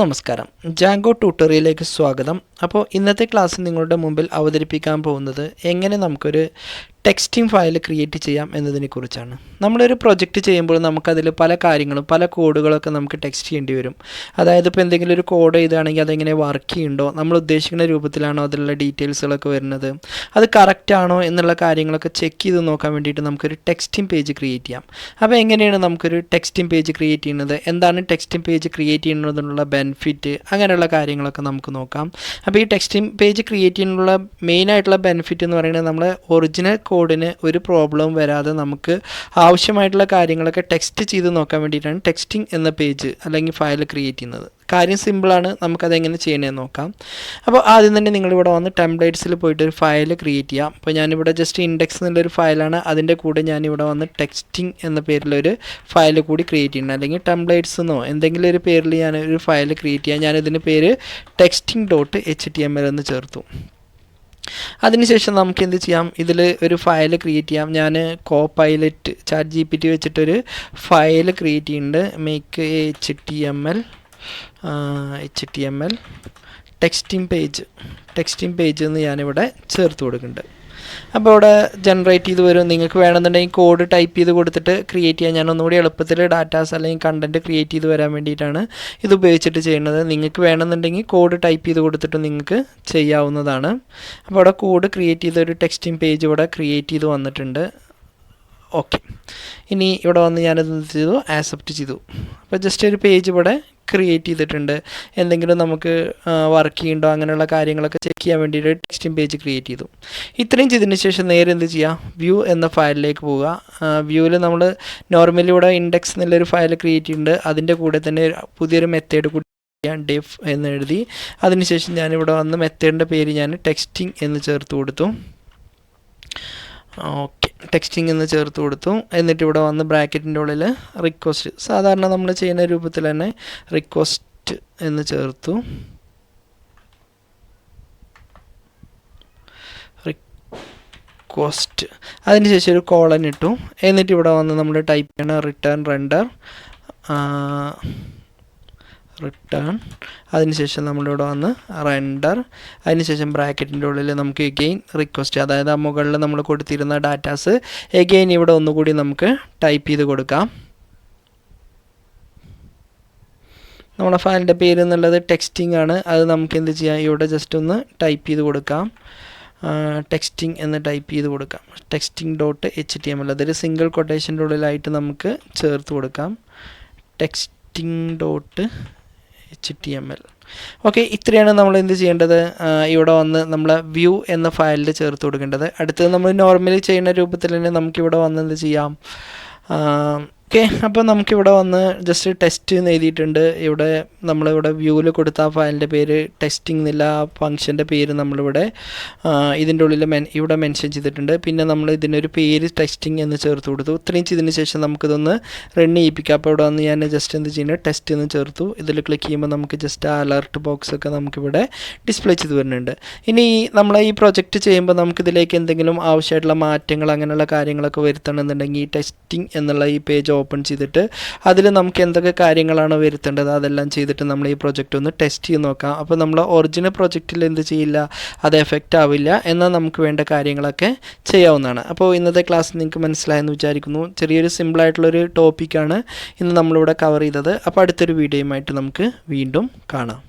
നമസ്കാരം, ജാങ്കോ ട്യൂട്ടോറിയലിലേക്ക് സ്വാഗതം. അപ്പോൾ ഇന്നത്തെ ക്ലാസ്സിൽ നിങ്ങളുടെ മുമ്പിൽ അവതരിപ്പിക്കാൻ പോകുന്നത് എങ്ങനെ നമുക്കൊരു ടെക്സ്റ്റിംഗ് ഫയൽ ക്രിയേറ്റ് ചെയ്യാം എന്നതിനെക്കുറിച്ചാണ്. നമ്മളൊരു പ്രൊജക്റ്റ് ചെയ്യുമ്പോൾ നമുക്കതിൽ പല കാര്യങ്ങളും പല കോഡുകളൊക്കെ നമുക്ക് ടെക്സ്റ്റ് ചെയ്യേണ്ടി വരും. അതായത് ഇപ്പോൾ എന്തെങ്കിലും ഒരു കോഡ് എഴുതുകയാണെങ്കിൽ അതെങ്ങനെ വർക്ക് ചെയ്യുന്നുണ്ടോ, നമ്മൾ ഉദ്ദേശിക്കുന്ന രൂപത്തിലാണോ അതിലുള്ള ഡീറ്റെയിൽസുകളൊക്കെ വരുന്നത്, അത് കറക്റ്റ് ആണോ എന്നുള്ള കാര്യങ്ങളൊക്കെ ചെക്ക് ചെയ്ത് നോക്കാൻ വേണ്ടിയിട്ട് നമുക്കൊരു ടെക്സ്റ്റിംഗ് പേജ് ക്രിയേറ്റ് ചെയ്യാം. അപ്പോൾ എങ്ങനെയാണ് നമുക്കൊരു ടെക്സ്റ്റിംഗ് പേജ് ക്രിയേറ്റ് ചെയ്യുന്നത്, എന്താണ് ടെക്സ്റ്റിംഗ് പേജ് ക്രിയേറ്റ് ചെയ്യുന്നതിനുള്ള ബെനിഫിറ്റ്, അങ്ങനെയുള്ള കാര്യങ്ങളൊക്കെ നമുക്ക് നോക്കാം. അപ്പോൾ ഈ ടെക്സ്റ്റിംഗ് പേജ് ക്രിയേറ്റ് ചെയ്യുന്നതിനുള്ള മെയിനായിട്ടുള്ള ബെനിഫിറ്റ് എന്ന് പറയുന്നത് നമ്മൾ ഒറിജിനൽ കോഡിന് ഒരു പ്രോബ്ലം വരാതെ നമുക്ക് ആവശ്യമായിട്ടുള്ള കാര്യങ്ങളൊക്കെ ടെക്സ്റ്റ് ചെയ്ത് നോക്കാൻ വേണ്ടിയിട്ടാണ് ടെക്സ്റ്റിംഗ് എന്ന പേജ് അല്ലെങ്കിൽ ഫയൽ ക്രിയേറ്റ് ചെയ്യുന്നത്. കാര്യം സിമ്പിളാണ്, നമുക്കതെങ്ങനെ ചെയ്യണമെന്ന് നോക്കാം. അപ്പോൾ ആദ്യം തന്നെ നിങ്ങളിവിടെ വന്ന് ടെംപ്ലേറ്റ്സിൽ പോയിട്ട് ഒരു ഫയൽ ക്രിയേറ്റ് ചെയ്യാം. അപ്പോൾ ഞാനിവിടെ ജസ്റ്റ് ഇൻഡെക്സ് എന്നുള്ളൊരു ഫയലാണ്, അതിൻ്റെ കൂടെ ഞാനിവിടെ വന്ന് ടെക്സ്റ്റിംഗ് എന്ന പേരിലൊരു ഫയൽ കൂടി ക്രിയേറ്റ് ചെയ്യണം. അല്ലെങ്കിൽ ടെംപ്ലേറ്റ്സ് എന്നോ എന്തെങ്കിലും ഒരു പേരിൽ ഞാനൊരു ഫയൽ ക്രിയേറ്റ് ചെയ്യാം. ഞാനിതിൻ്റെ പേര് texting.html എന്ന് ചേർത്തു. അതിനുശേഷം നമുക്ക് എന്ത് ചെയ്യാം, ഇതിൽ ഒരു ഫയൽ ക്രിയേറ്റ് ചെയ്യാം. ഞാൻ കോപൈലറ്റ് ChatGPT വെച്ചിട്ടൊരു ഫയൽ ക്രിയേറ്റ് ചെയ്യുന്നുണ്ട്. മേക്ക് HTML ടെക്സ്റ്റിംഗ് പേജ് എന്ന് ഞാനിവിടെ ചേർത്ത് കൊടുക്കുന്നുണ്ട്. അപ്പോൾ ഇവിടെ ജനറേറ്റ് ചെയ്ത് വരും. നിങ്ങൾക്ക് വേണമെന്നുണ്ടെങ്കിൽ കോഡ് ടൈപ്പ് ചെയ്ത് കൊടുത്തിട്ട് ക്രിയേറ്റ് ചെയ്യാൻ, ഞാൻ ഒന്നുകൂടി എളുപ്പത്തിൽ ഡാറ്റാസ് അല്ലെങ്കിൽ കണ്ടൻറ്റ് ക്രിയേറ്റ് ചെയ്ത് വരാൻ വേണ്ടിയിട്ടാണ് ഇത് ഉപയോഗിച്ചിട്ട് ചെയ്യുന്നത്. നിങ്ങൾക്ക് വേണമെന്നുണ്ടെങ്കിൽ കോഡ് ടൈപ്പ് ചെയ്ത് കൊടുത്തിട്ട് നിങ്ങൾക്ക് ചെയ്യാവുന്നതാണ്. അപ്പോൾ ഇവിടെ കോഡ് ക്രിയേറ്റ് ചെയ്തൊരു ടെക്സ്റ്റിംഗ് പേജ് ഇവിടെ ക്രിയേറ്റ് ചെയ്ത് വന്നിട്ടുണ്ട്. ഓക്കെ, ഇനി ഇവിടെ വന്ന് ഞാനത് ചെയ്തു, ആക്സെപ്റ്റ് ചെയ്തു. അപ്പോൾ ജസ്റ്റ് ഒരു പേജ് ഇവിടെ ക്രിയേറ്റ് ചെയ്തിട്ടുണ്ട്. എന്തെങ്കിലും നമുക്ക് വർക്ക് ചെയ്യുന്നുണ്ടോ അങ്ങനെയുള്ള കാര്യങ്ങളൊക്കെ ചെക്ക് ചെയ്യാൻ വേണ്ടിയിട്ട് ടെക്സ്റ്റിംഗ് പേജ് ക്രിയേറ്റ് ചെയ്തു. ഇത്രയും ചെയ്തതിന് ശേഷം നേരെ എന്ത് ചെയ്യുക, വ്യൂ എന്ന ഫയലിലേക്ക് പോവുക. വ്യൂവിൽ നമ്മൾ നോർമലി ഇവിടെ ഇൻഡെക്സ് എന്നുള്ളൊരു ഫയൽ ക്രിയേറ്റ് ചെയ്യുന്നുണ്ട്. അതിൻ്റെ കൂടെ തന്നെ പുതിയൊരു മെത്തേഡ് കൂടി ഡെഫ് എന്ന് എഴുതി. അതിനുശേഷം ഞാനിവിടെ വന്ന് മെത്തേഡിൻ്റെ പേര് ഞാൻ ടെക്സ്റ്റിംഗ് എന്ന് ചേർത്ത് കൊടുത്തു. ഓക്കെ, ടെക്സ്റ്റിംഗ് എന്ന് ചേർത്ത് കൊടുത്തു. എന്നിട്ട് ഇവിടെ വന്ന് ബ്രാക്കറ്റിൻ്റെ ഉള്ളിൽ റിക്വസ്റ്റ്, സാധാരണ നമ്മൾ ചെയ്യുന്ന രൂപത്തിൽ തന്നെ റിക്വസ്റ്റ് എന്ന് ചേർത്തു. റിക്വസ്റ്റ്, അതിനുശേഷം ഒരു കോളൻ ഇട്ടു. എന്നിട്ട് ഇവിടെ വന്ന് നമ്മൾ ടൈപ്പ് ചെയ്യണം റിട്ടേൺ. അതിനുശേഷം നമ്മളിവിടെ വന്ന് റെൻഡർ. അതിനുശേഷം ബ്രാക്കറ്റിൻ്റെ ഉള്ളിൽ നമുക്ക് എഗെയിൻ റിക്വസ്റ്റ്, അതായത് ആ മുകളിൽ നമ്മൾ കൊടുത്തിരുന്ന ഡാറ്റാസ് എഗെയിൻ ഇവിടെ ഒന്നുകൂടി നമുക്ക് ടൈപ്പ് ചെയ്ത് കൊടുക്കാം. നമ്മുടെ ഫയലിൻ്റെ പേര് എന്നുള്ളത് ടെക്സ്റ്റിംഗ് ആണ്. അത് നമുക്ക് എന്ത് ചെയ്യാം, ഇവിടെ ജസ്റ്റ് ഒന്ന് ടൈപ്പ് ചെയ്ത് കൊടുക്കാം. ടെക്സ്റ്റിംഗ് എന്ന് ടൈപ്പ് ചെയ്ത് കൊടുക്കാം. texting.html, അതൊരു സിംഗിൾ കൊട്ടേഷൻ്റെ ഉള്ളിലായിട്ട് നമുക്ക് ചേർത്ത് കൊടുക്കാം. texting.html. ഓക്കെ, ഇത്രയാണ് നമ്മൾ എന്ത് ചെയ്യേണ്ടത്, ഇവിടെ വന്ന് നമ്മൾ വ്യൂ എന്ന ഫയലിൽ ചേർത്ത് കൊടുക്കേണ്ടത്. അടുത്തത് നമ്മൾ നോർമലി ചെയ്യുന്ന രൂപത്തിൽ തന്നെ നമുക്കിവിടെ വന്ന് എന്ത് ചെയ്യാം. ഓക്കെ, അപ്പോൾ നമുക്കിവിടെ വന്ന് ജസ്റ്റ് ടെസ്റ്റ് എന്ന് എഴുതിയിട്ടുണ്ട്. ഇവിടെ നമ്മളിവിടെ വ്യൂവിൽ കൊടുത്ത ആ ഫയലിൻ്റെ പേര് ടെക്സ്റ്റിംഗ് എന്നില്ല, ആ ഫംഗ്ഷൻ്റെ പേര് നമ്മളിവിടെ ഇതിൻ്റെ ഉള്ളിൽ ഇവിടെ മെൻഷൻ ചെയ്തിട്ടുണ്ട്. പിന്നെ നമ്മൾ ഇതിനൊരു പേര് ടെക്സ്റ്റിംഗ് എന്ന് ചേർത്ത് കൊടുത്തു. ഇത്രയും ചെയ്തതിന് ശേഷം നമുക്കിതൊന്ന് റൺ ചെയ്യിപ്പിക്കാം. അപ്പോൾ ഇവിടെ വന്ന് ഞാൻ ജസ്റ്റ് എന്ത് ചെയ്യുന്നത്, ടെസ്റ്റ് എന്ന് ചേർത്തു. ഇതിൽ ക്ലിക്ക് ചെയ്യുമ്പോൾ നമുക്ക് ജസ്റ്റ് ആ അലർട്ട് ബോക്സ് ഒക്കെ നമുക്കിവിടെ ഡിസ്പ്ലേ ചെയ്ത് വരുന്നുണ്ട്. ഇനി നമ്മൾ ഈ പ്രൊജക്റ്റ് ചെയ്യുമ്പോൾ നമുക്കിതിലേക്ക് എന്തെങ്കിലും ആവശ്യമായിട്ടുള്ള മാറ്റങ്ങൾ അങ്ങനെയുള്ള കാര്യങ്ങളൊക്കെ വരുത്തണമെന്നുണ്ടെങ്കിൽ ഈ ടെക്സ്റ്റിംഗ് എന്നുള്ള ഈ പേജ് ഓപ്പൺ ചെയ്തിട്ട് അതിൽ നമുക്ക് എന്തൊക്കെ കാര്യങ്ങളാണ് വരുത്തേണ്ടത് അതെല്ലാം ചെയ്തിട്ട് നമ്മൾ ഈ പ്രൊജക്റ്റ് ഒന്ന് ടെസ്റ്റ് ചെയ്ത് നോക്കാം. അപ്പോൾ നമ്മൾ ഒറിജിനൽ പ്രൊജക്റ്റിൽ എന്ത് ചെയ്യില്ല, അത് എഫക്റ്റ് ആവില്ല, എന്നാൽ നമുക്ക് വേണ്ട കാര്യങ്ങളൊക്കെ ചെയ്യാവുന്നതാണ്. അപ്പോൾ ഇന്നത്തെ ക്ലാസ് നിങ്ങൾക്ക് മനസ്സിലായെന്ന് വിചാരിക്കുന്നു. ചെറിയൊരു സിമ്പിളായിട്ടുള്ളൊരു ടോപ്പിക്കാണ് ഇന്ന് നമ്മളിവിടെ കവർ ചെയ്തത്. അപ്പോൾ അടുത്തൊരു വീഡിയോയുമായിട്ട് നമുക്ക് വീണ്ടും കാണാം.